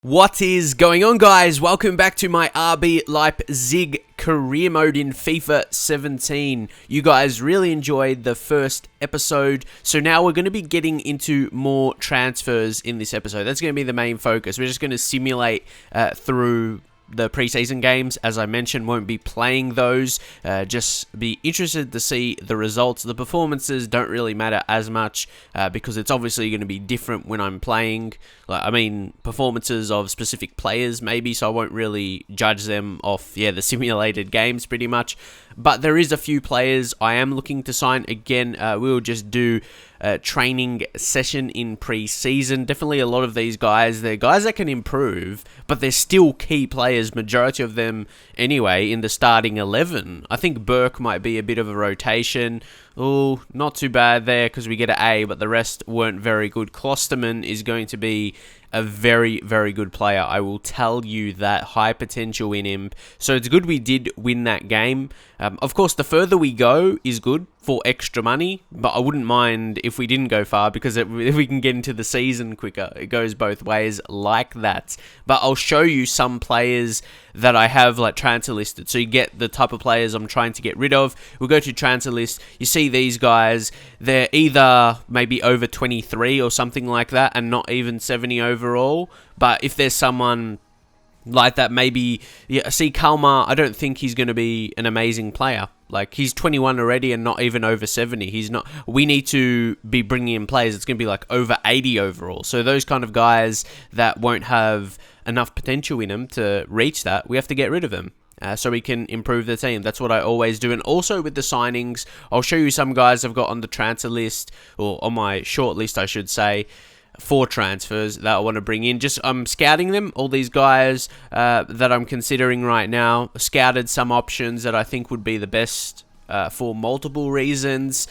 What is going on, guys? Welcome back to my RB Leipzig career mode in FIFA 17. You guys really enjoyed the first episode, so now we're going to be getting into more transfers in this episode. That's going to be the main focus. We're just going to simulate through the preseason games. As I mentioned, won't be playing those. Just be interested to see the results. The performances don't really matter as much because it's obviously going to be different when I'm playing. Performances of specific players maybe, so I won't really judge them off, the simulated games pretty much. But there is a few players I am looking to sign. Again, we'll just do a training session in pre-season. Definitely a lot of these guys, they're guys that can improve, but they're still key players, majority of them anyway, in the starting 11. I think Burke might be a bit of a rotation. Oh, not too bad there because we get an A, but the rest weren't very good. Klosterman is going to be a very, very good player. I will tell you that. High potential in him. So it's good we did win that game. Of course, the further we go is good for extra money, but I wouldn't mind if we didn't go far because if we can get into the season quicker, it goes both ways like that. But I'll show you some players that I have like transfer listed, so you get the type of players I'm trying to get rid of. We'll go to transfer list. You see these guys, they're either maybe over 23 or something like that and not even 70 overall. But if there's someone like that, maybe, see Kalmar, I don't think he's going to be an amazing player. Like, he's 21 already and not even over 70. He's not. We need to be bringing in players. It's going to be like over 80 overall. So those kind of guys that won't have enough potential in them to reach that, we have to get rid of them. So we can improve the team. That's what I always do. And also with the signings, I'll show you some guys I've got on the transfer list, or on my short list, I should say, for transfers that I want to bring in. Just I'm scouting them, all these guys that I'm considering right now. Scouted some options that I think would be the best for multiple reasons.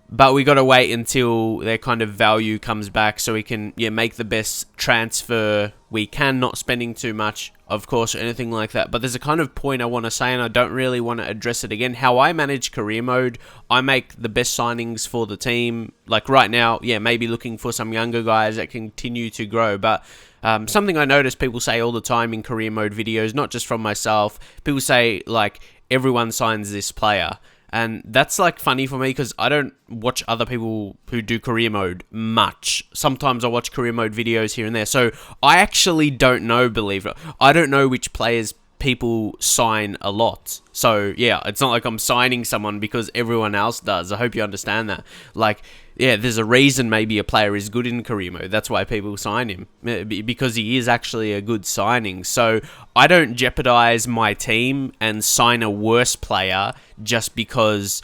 But we got to wait until their kind of value comes back so we can make the best transfer we can, not spending too much, of course, or anything like that. But there's a kind of point I want to say, and I don't really want to address it again. How I manage career mode, I make the best signings for the team. Like right now, maybe looking for some younger guys that continue to grow. But something I notice people say all the time in career mode videos, not just from myself, people say, like, everyone signs this player. And that's like funny for me because I don't watch other people who do career mode much. Sometimes I watch career mode videos here and there. So I actually don't know, believe it. I don't know which players people sign a lot. So it's not like I'm signing someone because everyone else does. I hope you understand that. Like, there's a reason maybe a player is good in career mode. That's why people sign him, because he is actually a good signing. So I don't jeopardize my team and sign a worse player just because,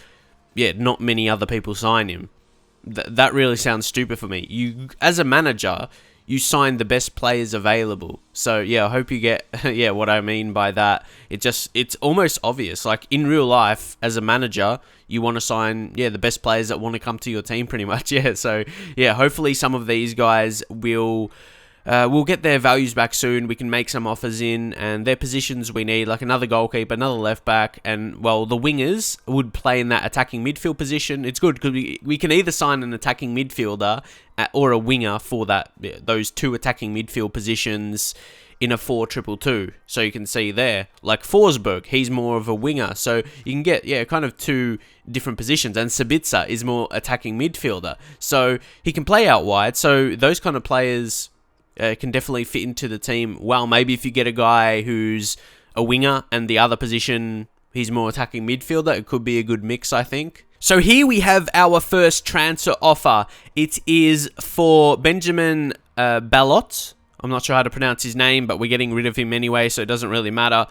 not many other people sign him. That really sounds stupid for me. You, as a manager, you sign the best players available. So I hope you get what I mean by that. It's almost obvious. Like in real life, as a manager, you want to sign the best players that want to come to your team pretty much. So hopefully some of these guys will get their values back soon. We can make some offers in, and their positions we need, like another goalkeeper, another left back, and the wingers would play in that attacking midfield position. It's good because we can either sign an attacking midfielder or a winger for those two attacking midfield positions in a 4-2-2. So you can see there, like Forsberg, he's more of a winger. So you can get, kind of two different positions. And Sabitzer is more attacking midfielder. So he can play out wide. So those kind of players can definitely fit into the team well. Maybe if you get a guy who's a winger and the other position, he's more attacking midfielder, it could be a good mix, I think. So here we have our first transfer offer. It is for Benjamin Ballot. I'm not sure how to pronounce his name, but we're getting rid of him anyway, so it doesn't really matter.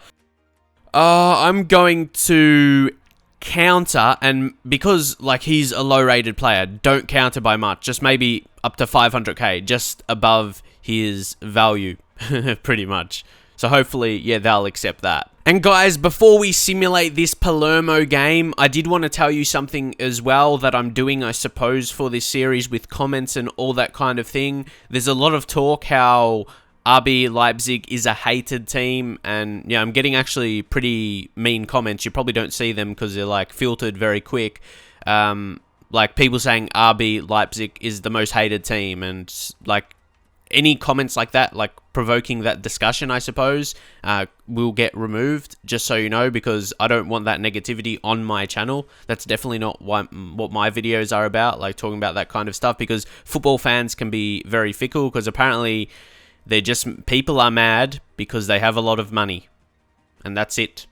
I'm going to counter, and because he's a low-rated player, don't counter by much. Just maybe up to 500k, just above his value, pretty much. So hopefully, they'll accept that. And guys, before we simulate this Palermo game, I did want to tell you something as well that I'm doing, I suppose, for this series with comments and all that kind of thing. There's a lot of talk how RB Leipzig is a hated team, and I'm getting actually pretty mean comments. You probably don't see them because they're filtered very quick. People saying RB Leipzig is the most hated team, and any comments like that, provoking that discussion, I suppose, will get removed, just so you know, because I don't want that negativity on my channel. That's definitely not what my videos are about, like talking about that kind of stuff, because football fans can be very fickle, because apparently people are mad because they have a lot of money. And that's it.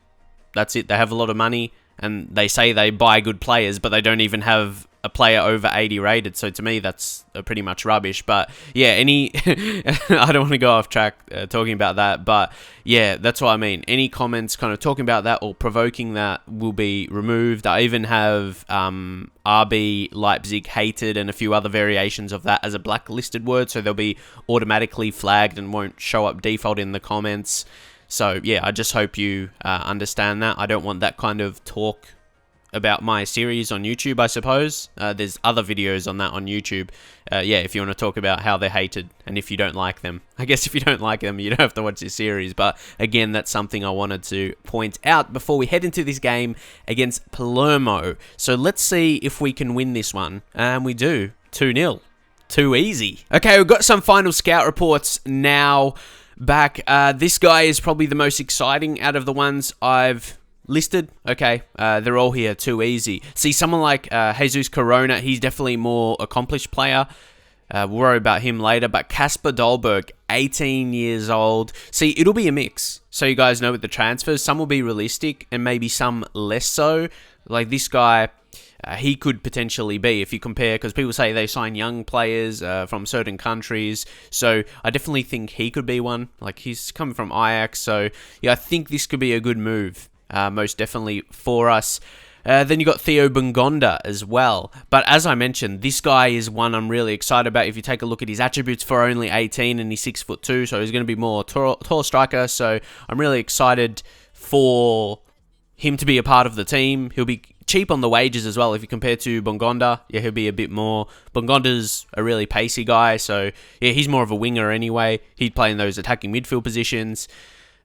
That's it. They have a lot of money, and they say they buy good players, but they don't even have a player over 80 rated. So to me, that's pretty much rubbish. But yeah, I don't want to go off track talking about that, but yeah, that's what I mean. Any comments kind of talking about that or provoking that will be removed. I even have RB Leipzig hated and a few other variations of that as a blacklisted word, so they'll be automatically flagged and won't show up default in the comments. So yeah, I just hope you understand that. I don't want that kind of talk about my series on YouTube, I suppose. There's other videos on that on YouTube. Yeah, if you want to talk about how they're hated and if you don't like them. I guess if you don't like them, you don't have to watch this series. But again, that's something I wanted to point out before we head into this game against Palermo. So let's see if we can win this one. And we do. 2-0. Too easy. Okay, we've got some final scout reports now back. This guy is probably the most exciting out of the ones I've listed. Okay, they're all here. Too easy. See, someone like Jesus Corona, he's definitely more accomplished player. We'll worry about him later. But Kasper Dolberg, 18 years old. See, it'll be a mix. So you guys know with the transfers, some will be realistic and maybe some less so. Like this guy, he could potentially be, if you compare, because people say they sign young players from certain countries. So I definitely think he could be one. Like he's coming from Ajax. So yeah, I think this could be a good move. Most definitely for us. Then you got Theo Bungonda as well. But as I mentioned, this guy is one I'm really excited about. If you take a look at his attributes for only 18 and he's 6'2", so he's going to be more tall striker. So I'm really excited for him to be a part of the team. He'll be cheap on the wages as well. If you compare to Bungonda, yeah, he'll be a bit more. Bungonda's a really pacey guy, so yeah, he's more of a winger anyway. He'd play in those attacking midfield positions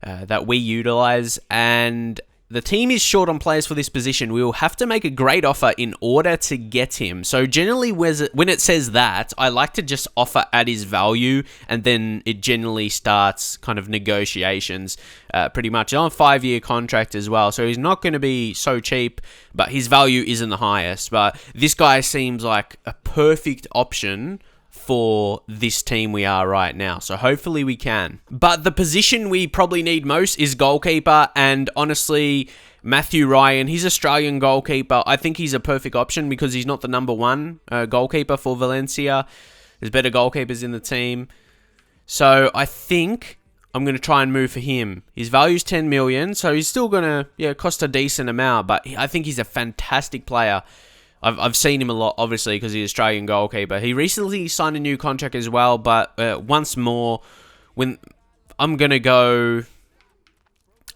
that we utilize, and the team is short on players for this position. We will have to make a great offer in order to get him. So generally, when it says that, I like to just offer at his value, and then it generally starts kind of negotiations pretty much. On a 5-year contract as well, so he's not going to be so cheap, but his value isn't the highest. But this guy seems like a perfect option for this team we are right now. So hopefully we can. But the position we probably need most is goalkeeper, and honestly, Matthew Ryan, he's Australian goalkeeper. I think he's a perfect option because he's not the number one goalkeeper for Valencia. There's better goalkeepers in the team. So I think I'm going to try and move for him. His value's 10 million, so he's still going to cost a decent amount, but I think he's a fantastic player. I've seen him a lot, obviously, because he's an Australian goalkeeper. He recently signed a new contract as well, but once more, when I'm going to go,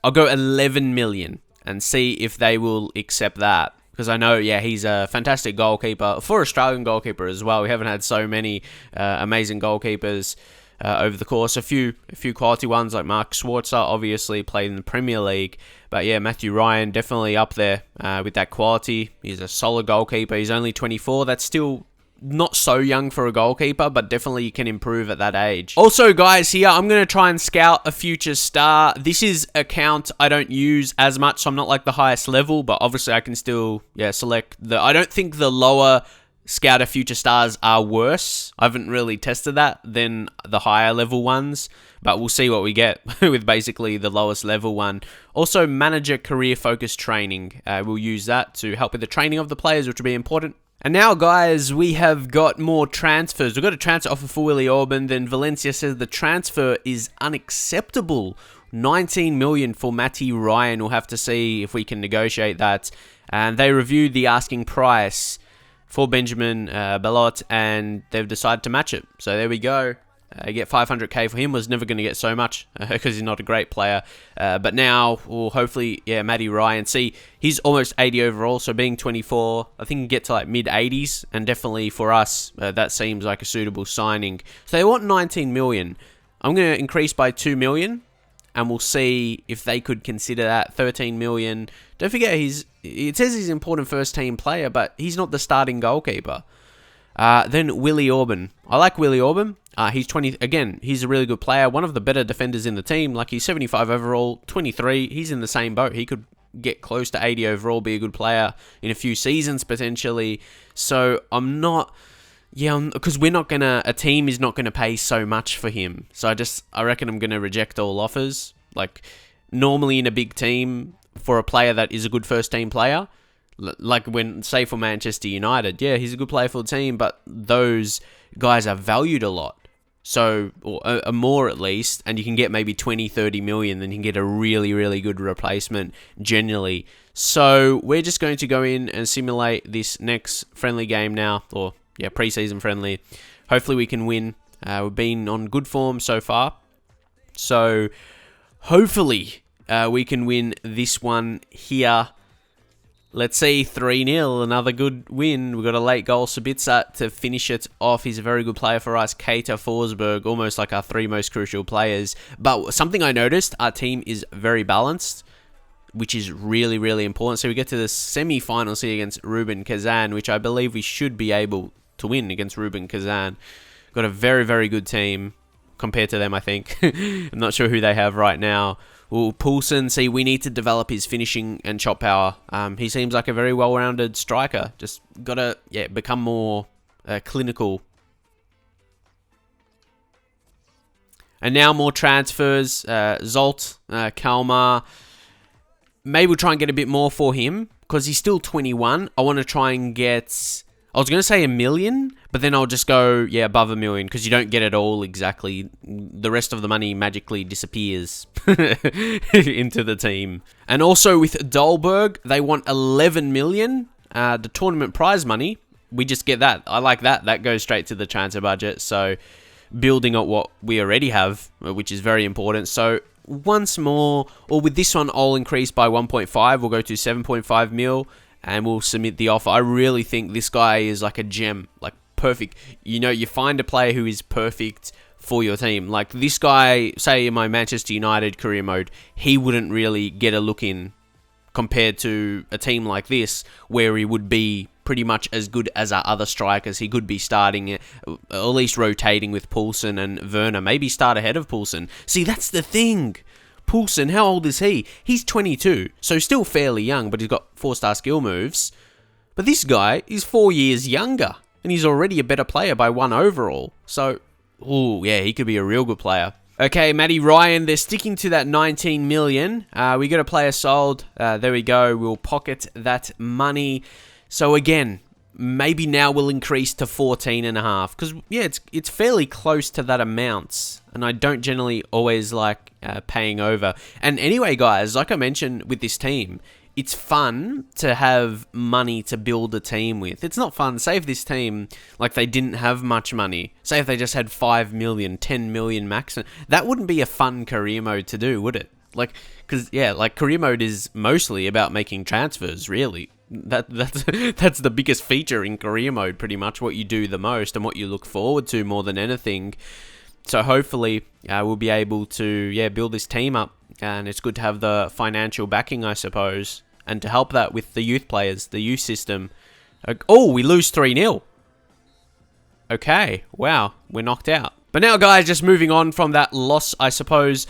I'll go 11 million and see if they will accept that. Because I know, yeah, he's a fantastic goalkeeper. For Australian goalkeeper as well, we haven't had so many amazing goalkeepers over the course. A few quality ones like Mark Schwarzer, obviously played in the Premier League. But yeah, Matthew Ryan definitely up there with that quality. He's a solid goalkeeper. He's only 24. That's still not so young for a goalkeeper, but definitely you can improve at that age. Also, guys, here I'm going to try and scout a future star. This is a count I don't use as much, so I'm not like the highest level, but obviously I can still select I don't think the lower Scouter future stars are worse. I haven't really tested that than the higher level ones, but we'll see what we get with basically the lowest level one. Also, manager career focused training. We'll use that to help with the training of the players, which will be important. And now, guys, we have got more transfers. We've got a transfer offer for Willy Orban. Then Valencia says the transfer is unacceptable. 19 million for Matty Ryan. We'll have to see if we can negotiate that. And they reviewed the asking price for Benjamin Bellot, and they've decided to match it. So there we go. Get 500k for him. Was never going to get so much because he's not a great player. But now, well, hopefully, Matty Ryan. See, he's almost 80 overall, so being 24, I think he can get to like mid-80s. And definitely for us, that seems like a suitable signing. So they want 19 million. I'm going to increase by 2 million. And we'll see if they could consider that. 13 million. Don't forget, it says he's an important first-team player, but he's not the starting goalkeeper. Then Willy Orban. I like Willy Orban. He's 20, again, he's a really good player, one of the better defenders in the team. Like, he's 75 overall, 23, he's in the same boat. He could get close to 80 overall, be a good player in a few seasons potentially. So I'm not, because a team is not gonna pay so much for him. So I reckon I'm gonna reject all offers. Like, normally in a big team, for a player that is a good first team player, like say for Manchester United, yeah, he's a good player for the team, but those guys are valued a lot. So, or more at least, and you can get maybe 20, 30 million, then you can get a really, really good replacement generally. So, we're just going to go in and simulate this next friendly game now, or preseason friendly. Hopefully we can win. We've been on good form so far. So, hopefully we can win this one here. Let's see, 3-0, another good win. We've got a late goal, Sabitzer, to finish it off. He's a very good player for us. Keita, Forsberg, almost like our three most crucial players. But something I noticed, our team is very balanced, which is really, really important. So we get to the semi-finals here against Rubin Kazan, which I believe we should be able to win against Rubin Kazan. Got a very, very good team compared to them, I think. I'm not sure who they have right now. Well, Poulsen, see, we need to develop his finishing and shot power. He seems like a very well-rounded striker. Just got to, become more clinical. And now more transfers. Zolt, Kalmar. Maybe we'll try and get a bit more for him, because he's still 21. I want to try and get, I was going to say 1 million, but then I'll just go, above 1 million, because you don't get it all exactly. The rest of the money magically disappears into the team. And also with Dolberg, they want 11 million. The tournament prize money, we just get that. I like that. That goes straight to the transfer budget. So building up what we already have, which is very important. So once more, or with this one, I'll increase by 1.5. We'll go to 7.5 mil. And we'll submit the offer. I really think this guy is like a gem, like perfect. You find a player who is perfect for your team. Like this guy, say in my Manchester United career mode, he wouldn't really get a look in compared to a team like this, where he would be pretty much as good as our other strikers. He could be starting, at least rotating with Poulsen and Werner. Maybe start ahead of Poulsen. See, that's the thing. Poulsen, how old is he? He's 22, so still fairly young, but he's got 4-star skill moves. But this guy is 4 years younger, and he's already a better player by 1 overall. So, he could be a real good player. Okay, Matty Ryan, they're sticking to that 19 million. We got a player sold. There we go. We'll pocket that money. So again, maybe now we'll increase to 14.5, because it's fairly close to that amount, and I don't generally always like paying over. And anyway, guys, like I mentioned with this team, it's fun to have money to build a team with. It's not fun, say if this team, like they didn't have much money, say if they just had 5 million, 10 million max, that wouldn't be a fun career mode to do, would it? Like, because career mode is mostly about making transfers, really. That's the biggest feature in career mode, pretty much what you do the most and what you look forward to more than anything. So hopefully we'll be able to build this team up, and it's good to have the financial backing, I suppose, and to help that with the youth players, the youth system. We lose 3-0. Okay, wow, we're knocked out. But now, guys, just moving on from that loss, I suppose,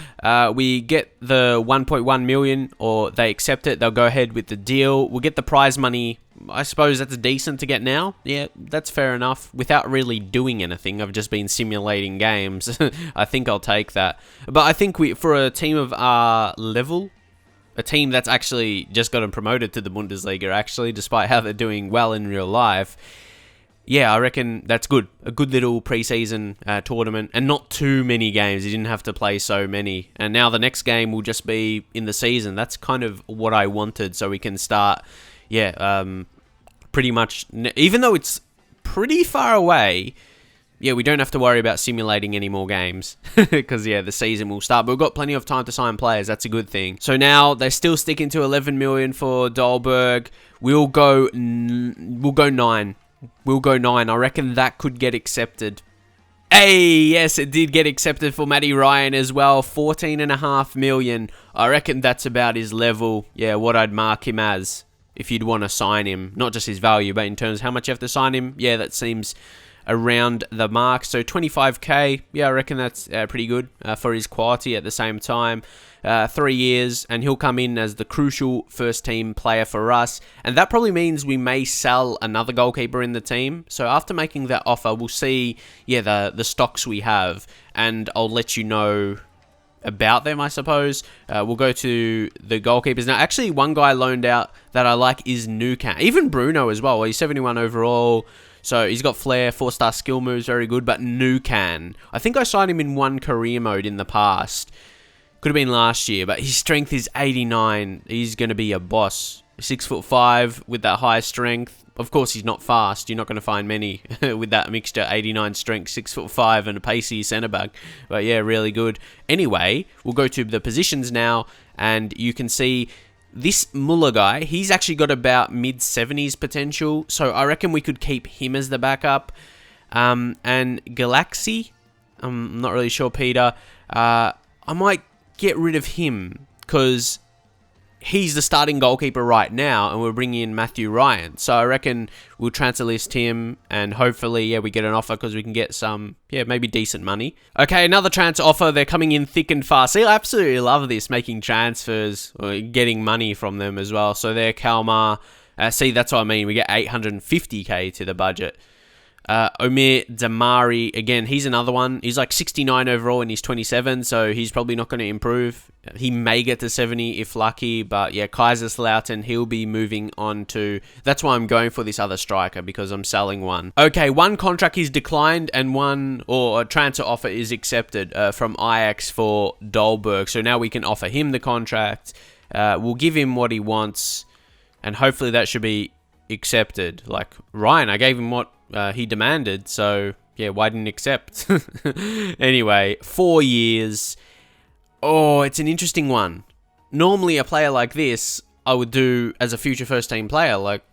we get the 1.1 million, or they accept it. They'll go ahead with the deal. We'll get the prize money. I suppose that's decent to get now. Yeah, that's fair enough. Without really doing anything, I've just been simulating games. I think I'll take that. But I think for a team of our level, a team that's actually just gotten promoted to the Bundesliga, actually, despite how they're doing well in real life, I reckon that's good. A good little preseason tournament, and not too many games. You didn't have to play so many. And now the next game will just be in the season. That's kind of what I wanted, so we can start, pretty much, even though it's pretty far away, we don't have to worry about simulating any more games, because, the season will start. But we've got plenty of time to sign players. That's a good thing. So now they're still sticking to 11 million for Dolberg. We'll go 9. We'll go 9. I reckon that could get accepted. Hey, yes, it did get accepted for Matty Ryan as well. 14.5 million. I reckon that's about his level. What I'd mark him as if you'd want to sign him. Not just his value, but in terms of how much you have to sign him. That seems around the mark. So 25k, yeah, I reckon that's pretty good for his quality at the same time. 3 years, and he'll come in as the crucial first-team player for us. And that probably means we may sell another goalkeeper in the team. So after making that offer, we'll see, yeah, the stocks we have, and I'll let you know about them, I suppose. We'll go to the goalkeepers. Now, actually, one guy loaned out that I like is Nukan. Even Bruno as well. He's 71 overall. So he's got flair, 4-star skill moves, very good. But Nukan, I think I signed him in one career mode in the past. Could have been last year, but his strength is 89. He's going to be a boss. 6'5" with that high strength. Of course, he's not fast. You're not going to find many with that mixture. 89 strength, 6'5", and a pacey centre back. But yeah, really good. Anyway, we'll go to the positions now, and you can see this Muller guy. He's actually got about mid-70s potential, so I reckon we could keep him as the backup. And Galaxy, I'm not really sure, Peter. I might get rid of him because he's the starting goalkeeper right now, and we're bringing in Matthew Ryan. So I reckon we'll transfer list him, and hopefully, yeah, we get an offer because we can get some, yeah, maybe decent money. Okay, another transfer offer. They're coming in thick and fast. See, I absolutely love this, making transfers, or getting money from them as well. So they're Kalmar. See, that's what I mean. We get 850k to the budget. Omir Damari, again, he's another one. He's like 69 overall and he's 27, so he's probably not going to improve. He may get to 70 if lucky, but yeah, Kaiserslautern, he'll be moving on to... That's why I'm going for this other striker, because I'm selling one. Okay, one contract is declined and one, or a transfer offer is accepted from Ajax for Dolberg. So now we can offer him the contract. We'll give him what he wants, and hopefully that should be accepted. Like Ryan, I gave him what he demanded, so yeah, why didn't accept? Anyway, 4 years. Oh, it's an interesting one. Normally a player like this I would do as a future first team player. Like,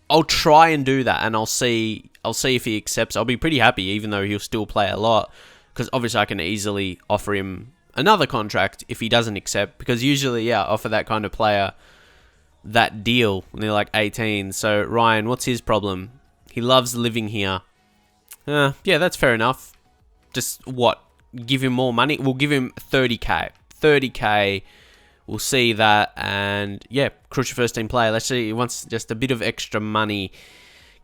I'll try and do that, and I'll see if he accepts. I'll be pretty happy, even though he'll still play a lot, because obviously I can easily offer him another contract if he doesn't accept, because usually, yeah, I offer that kind of player that deal when they're like 18. So Ryan, what's his problem? He loves living here. Yeah, that's fair enough. Just what? Give him more money? We'll give him 30k. 30k. We'll see that. And yeah, crucial first team player. Let's see. He wants just a bit of extra money.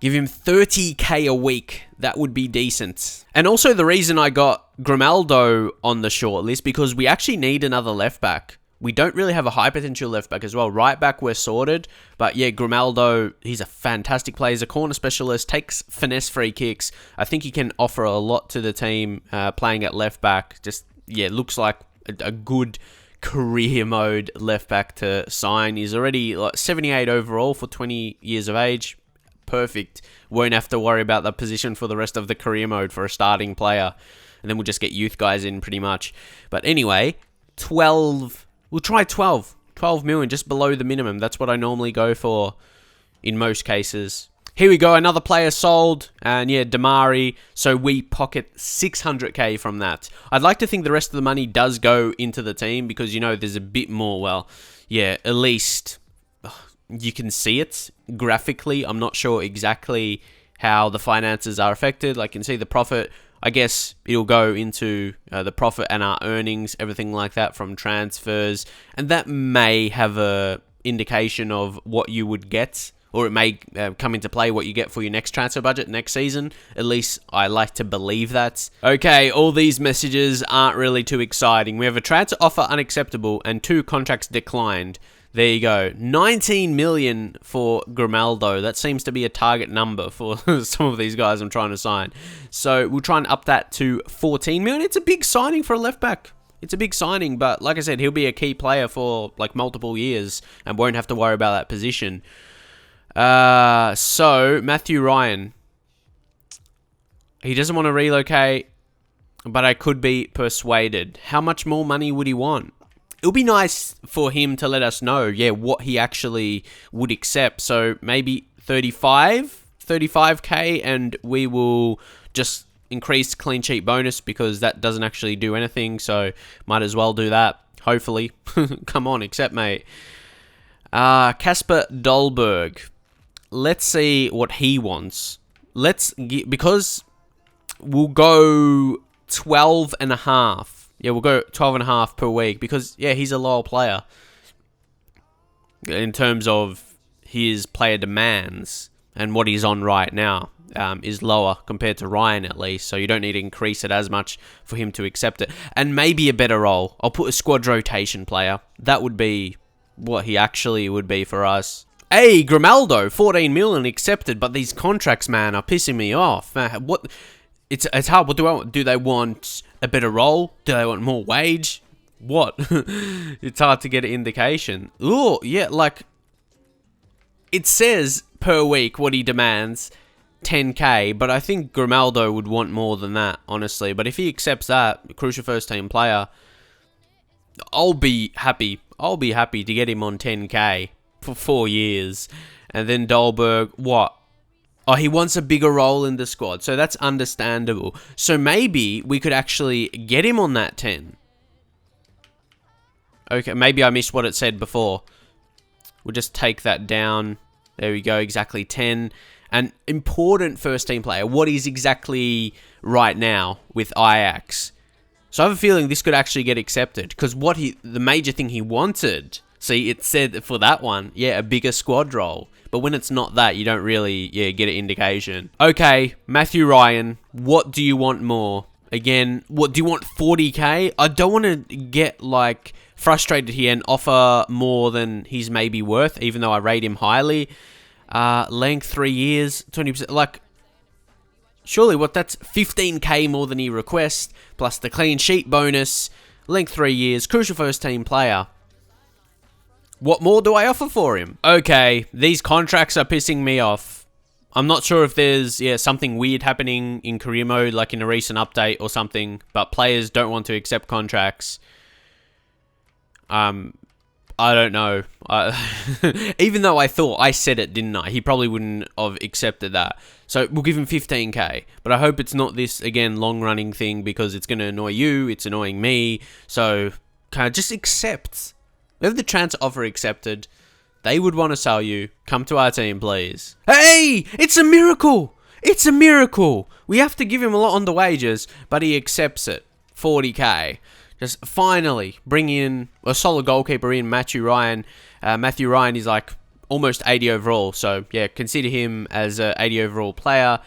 Give him 30k a week. That would be decent. And also the reason I got Grimaldo on the short list, because we actually need another left back. We don't really have a high potential left back as well. Right back, we're sorted. But yeah, Grimaldo, he's a fantastic player. He's a corner specialist, takes finesse free kicks. I think he can offer a lot to the team playing at left back. Just, yeah, looks like a good career mode left back to sign. He's already like 78 overall for 20 years of age. Perfect. Won't have to worry about the position for the rest of the career mode for a starting player. And then we'll just get youth guys in pretty much. But anyway, 12... We'll try 12 million, just below the minimum. That's what I normally go for in most cases. Here we go, another player sold, and yeah, Damari. So we pocket 600k from that. I'd like to think the rest of the money does go into the team, because, you know, there's a bit more. Well, yeah, at least you can see it graphically. I'm not sure exactly how the finances are affected. Like, you can see the profit. I guess it'll go into the profit and our earnings, everything like that from transfers. And that may have a indication of what you would get, or it may come into play what you get for your next transfer budget next season. At least I like to believe that. Okay, all these messages aren't really too exciting. We have a transfer offer unacceptable and 2 contracts declined. There you go. 19 million for Grimaldo. That seems to be a target number for some of these guys I'm trying to sign. So we'll try and up that to 14 million. It's a big signing for a left back. It's a big signing, but like I said, he'll be a key player for like multiple years and won't have to worry about that position. So Matthew Ryan. He doesn't want to relocate, but I could be persuaded. How much more money would he want? It would be nice for him to let us know, yeah, what he actually would accept. So maybe 35k, and we will just increase clean sheet bonus, because that doesn't actually do anything. So might as well do that, hopefully. Come on, accept, mate. Kasper Dolberg. Let's see what he wants. because we'll go 12.5. Yeah, we'll go 12.5 per week because, yeah, he's a lower player in terms of his player demands, and what he's on right now is lower compared to Ryan, at least. So you don't need to increase it as much for him to accept it. And maybe a better role. I'll put a squad rotation player. That would be what he actually would be for us. Hey, Grimaldo, 14 million accepted, but these contracts, man, are pissing me off. What? It's hard. What do they want? A better role? Do they want more wage? What? It's hard to get an indication. Oh, yeah, like, it says per week what he demands, 10k, but I think Grimaldo would want more than that, honestly. But if he accepts that, crucial first team player, I'll be happy. I'll be happy to get him on 10k for 4 years. And then Dolberg, what? Oh, he wants a bigger role in the squad, so that's understandable. So maybe we could actually get him on that 10. Okay, maybe I missed what it said before. We'll just take that down. There we go, exactly 10. An important first team player. What is exactly right now with Ajax? So I have a feeling this could actually get accepted, because the major thing he wanted, see, it said for that one, yeah, a bigger squad role. But when it's not that, you don't really, get an indication. Okay, Matthew Ryan, what do you want more? Again, what do you want, 40k? I don't want to get, like, frustrated here and offer more than he's maybe worth, even though I rate him highly. Length, 3 years, 20%. Like, surely that's 15k more than he requests, plus the clean sheet bonus. Length, 3 years, crucial first team player. What more do I offer for him? Okay, these contracts are pissing me off. I'm not sure if there's, something weird happening in career mode, like in a recent update or something, but players don't want to accept contracts. I don't know. Even though I said it, didn't I? He probably wouldn't have accepted that. So we'll give him 15k. But I hope it's not this, again, long-running thing, because it's going to annoy you. It's annoying me. So kind of just accept. We have the transfer offer accepted. They would want to sell you. Come to our team, please. Hey! It's a miracle! It's a miracle! We have to give him a lot on the wages, but he accepts it. 40k. Just finally bring in a solid goalkeeper in Matthew Ryan. Matthew Ryan is like almost 80 overall. So, yeah, consider him as a 80 overall player.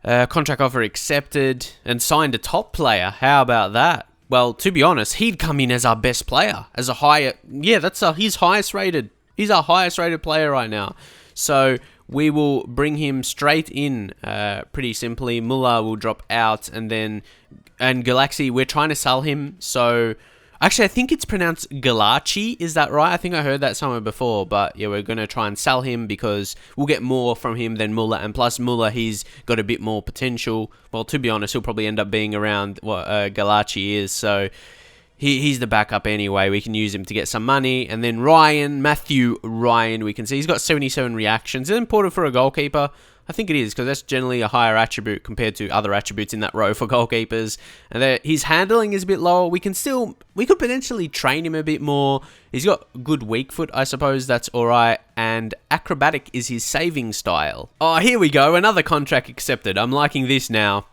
Contract offer accepted. And signed a top player. How about that? Well, to be honest, he'd come in as our best player. As a higher... Yeah, that's his highest rated. He's our highest rated player right now. So we will bring him straight in pretty simply. Muller will drop out, and Galaxy, we're trying to sell him. So actually, I think it's pronounced Galachi. Is that right? I think I heard that somewhere before. But yeah, we're going to try and sell him because we'll get more from him than Muller. And plus, Muller, he's got a bit more potential. Well, to be honest, he'll probably end up being around what Galachi is. So he's the backup anyway. We can use him to get some money. And then Matthew Ryan, we can see he's got 77 reactions. Is it important for a goalkeeper? I think it is, because that's generally a higher attribute compared to other attributes in that row for goalkeepers. And his handling is a bit lower. We could potentially train him a bit more. He's got good weak foot, I suppose. That's all right. And acrobatic is his saving style. Oh, here we go. Another contract accepted. I'm liking this now.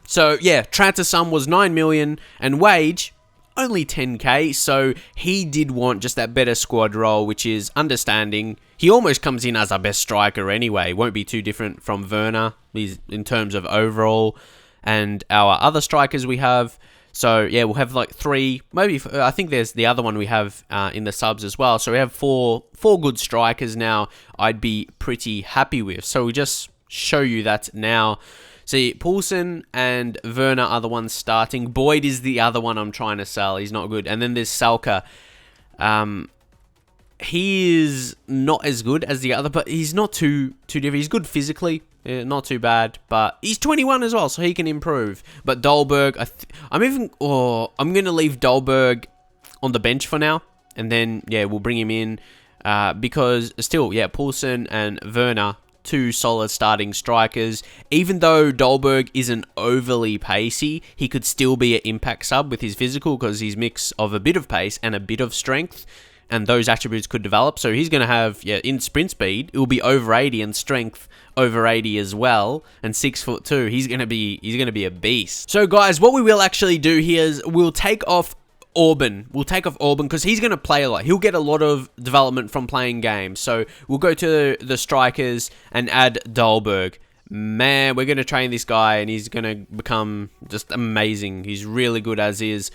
So, yeah, transfer sum was 9 million and wage only 10k, so he did want just that better squad role, which is understanding. He almost comes in as our best striker anyway. Won't be too different from Werner in terms of overall and our other strikers we have. So yeah, we'll have like 3, maybe I think there's the other one we have in the subs as well. So we have four good strikers now. I'd be pretty happy with. So we just show you that now. See, Poulsen and Werner are the ones starting. Boyd is the other one I'm trying to sell. He's not good. And then there's Salka. He is not as good as the other, but he's not too different. He's good physically. Not too bad. But he's 21 as well, so he can improve. But Dolberg, I'm going to leave Dolberg on the bench for now. And then, yeah, we'll bring him in. Because still, yeah, Poulsen and Werner, two solid starting strikers. Even though Dolberg isn't overly pacey, he could still be an impact sub with his physical because he's mix of a bit of pace and a bit of strength, and those attributes could develop. So he's going to have, in sprint speed, it will be over 80 and strength over 80 as well, and 6'2". He's going to be a beast. So guys, what we will actually do here is we'll take off Orban. We'll take off Orban because he's going to play a lot. He'll get a lot of development from playing games. So we'll go to the strikers and add Dolberg. Man, we're going to train this guy and he's going to become just amazing. He's really good as is.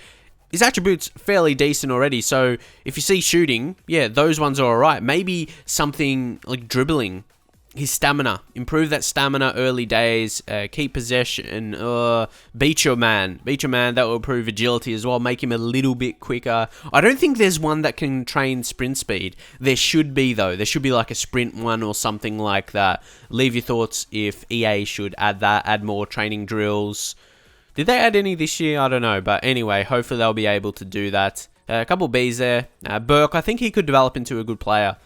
His attributes fairly decent already. So if you see shooting, yeah, those ones are alright. Maybe something like dribbling. His stamina. Improve that stamina early days. Keep possession. Beat your man. Beat your man. That will improve agility as well. Make him a little bit quicker. I don't think there's one that can train sprint speed. There should be, though. There should be like a sprint one or something like that. Leave your thoughts if EA should add that. Add more training drills. Did they add any this year? I don't know. But anyway, hopefully they'll be able to do that. A couple Bs there. Burke, I think he could develop into a good player.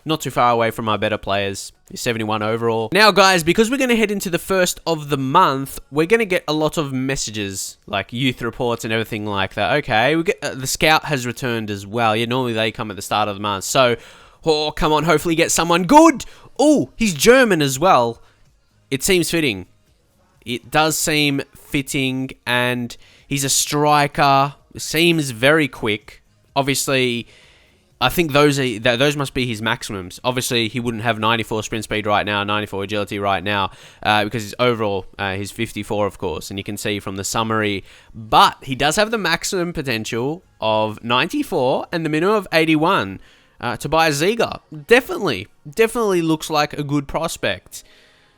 Not too far away from our better players. He's 71 overall. Now, guys, because we're going to head into the first of the month, we're going to get a lot of messages, like youth reports and everything like that. Okay, we get the scout has returned as well. Yeah, normally they come at the start of the month. So, oh, come on, hopefully get someone good. Oh, he's German as well. It seems fitting. It does seem fitting, and he's a striker. Seems very quick. Obviously, I think those must be his maximums. Obviously, he wouldn't have 94 sprint speed right now, 94 agility right now, because his overall, he's 54, of course, and you can see from the summary. But he does have the maximum potential of 94 and the minimum of 81. Tobias Ziga, definitely looks like a good prospect.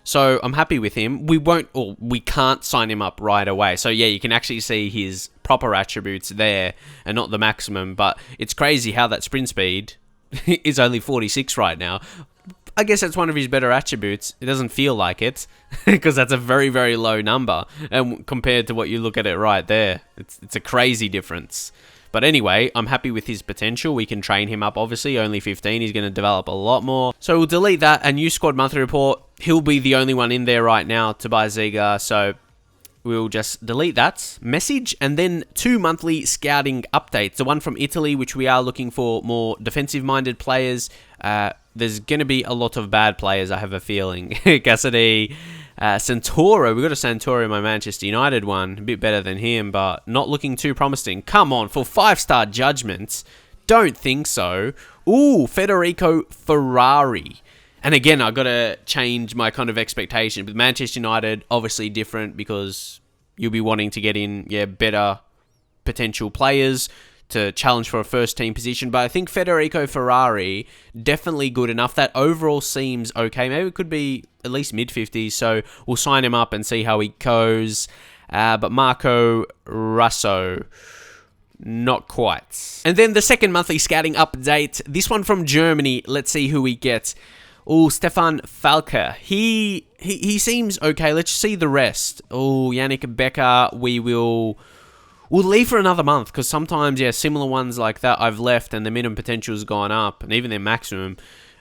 So I'm happy with him. We can't sign him up right away. So yeah, you can actually see his proper attributes there and not the maximum. But it's crazy how that sprint speed is only 46 right now. I guess that's one of his better attributes. It doesn't feel like it because that's a very, very low number. And compared to what you look at it right there, it's a crazy difference. But anyway, I'm happy with his potential. We can train him up, obviously. Only 15. He's going to develop a lot more. So we'll delete that. A new squad monthly report. He'll be the only one in there right now, Tobias Ziga. So we'll just delete that message. And then 2 monthly scouting updates. The one from Italy, which we are looking for more defensive-minded players. There's going to be a lot of bad players, I have a feeling. Cassidy, Santoro. We've got a Santoro in my Manchester United one. A bit better than him, but not looking too promising. Come on, for 5-star judgments. Don't think so. Ooh, Federico Ferrari. And again, I've got to change my kind of expectation. With Manchester United, obviously different because you'll be wanting to get in, better potential players to challenge for a first team position. But I think Federico Ferrari, definitely good enough. That overall seems okay. Maybe it could be at least mid-50s. So we'll sign him up and see how he goes. But Marco Russo, not quite. And then the second monthly scouting update. This one from Germany. Let's see who we get. Oh, Stefan Falke. He seems okay. Let's see the rest. Oh, Yannick Becker. We'll leave for another month because sometimes, similar ones like that I've left and the minimum potential has gone up and even their maximum.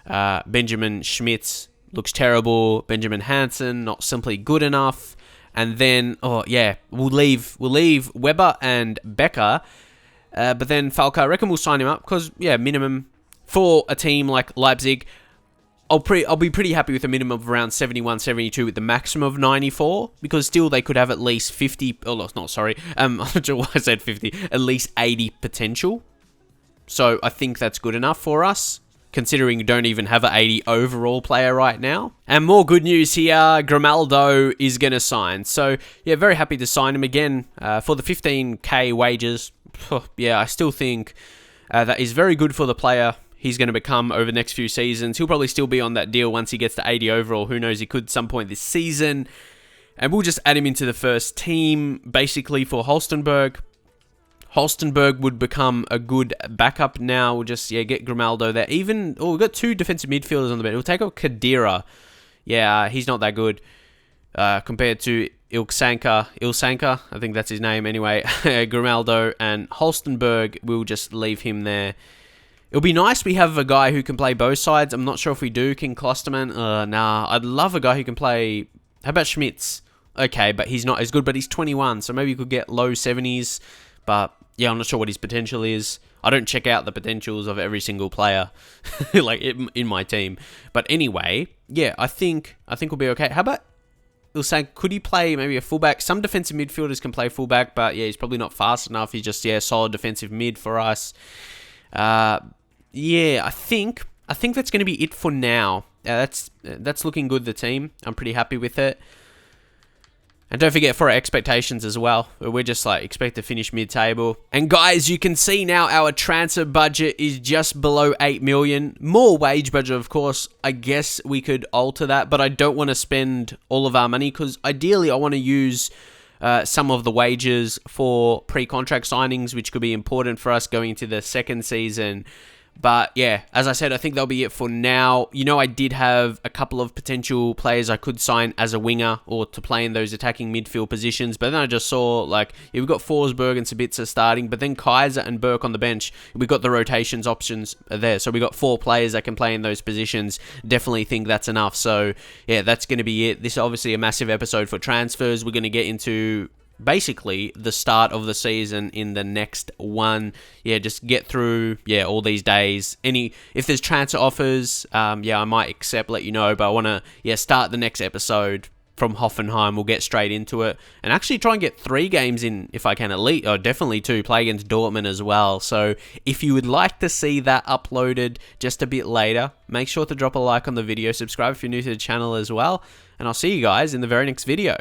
Benjamin Schmitz looks terrible. Benjamin Hansen, not simply good enough. And then, we'll leave Weber and Becker. But then Falca, I reckon we'll sign him up because, minimum for a team like Leipzig. I'll be pretty happy with a minimum of around 71, 72 with the maximum of 94 because still they could have at least 50. Oh, no, sorry. I'm not sure why I said 50. At least 80 potential. So I think that's good enough for us, considering you don't even have an 80 overall player right now. And more good news here. Grimaldo is going to sign. So, very happy to sign him again for the 15k wages. I still think that is very good for the player. He's going to become over the next few seasons. He'll probably still be on that deal once he gets to 80 overall. Who knows, he could some point this season. And we'll just add him into the first team, basically, for Holstenberg. Holstenberg would become a good backup now. We'll just, get Grimaldo there. We've got 2 defensive midfielders on the bench. We'll take out Kadira. He's not that good compared to Ilsanka, I think that's his name anyway. Grimaldo and Holstenberg, we'll just leave him there. It'll be nice we have a guy who can play both sides. I'm not sure if we do. King Klosterman? Nah. I'd love a guy who can play... How about Schmitz? Okay, but he's not as good, but he's 21, so maybe you could get low 70s. But, yeah, I'm not sure what his potential is. I don't check out the potentials of every single player, like, in my team. But anyway, yeah, I think we'll be okay. How about... We'll say, could he play maybe a fullback? Some defensive midfielders can play fullback, but, yeah, he's probably not fast enough. He's just, yeah, solid defensive mid for us. Yeah, I think that's going to be it for now. That's looking good, the team. I'm pretty happy with it. And don't forget for our expectations as well. We're just like expect to finish mid-table. And guys, you can see now our transfer budget is just below 8 million. More wage budget, of course. I guess we could alter that, but I don't want to spend all of our money because ideally I want to use some of the wages for pre-contract signings, which could be important for us going into the second season. But yeah, as I said, I think that'll be it for now. You know, I did have a couple of potential players I could sign as a winger or to play in those attacking midfield positions. But then I just saw, like, yeah, we've got Forsberg and Sabitzer starting, but then Kaiser and Burke on the bench. We've got the rotations options there. So we got 4 players that can play in those positions. Definitely think that's enough. So yeah, that's going to be it. This is obviously a massive episode for transfers. We're going to get into basically the start of the season in the next one. Yeah, just get through, yeah, all these days. If there's transfer offers, yeah, I might accept, let you know, but I want to, yeah, start the next episode from Hoffenheim. We'll get straight into it and actually try and get 3 games in if I can, at least, or definitely 2, play against Dortmund as well. So if you would like to see that uploaded just a bit later, make sure to drop a like on the video, subscribe if you're new to the channel as well, and I'll see you guys in the very next video.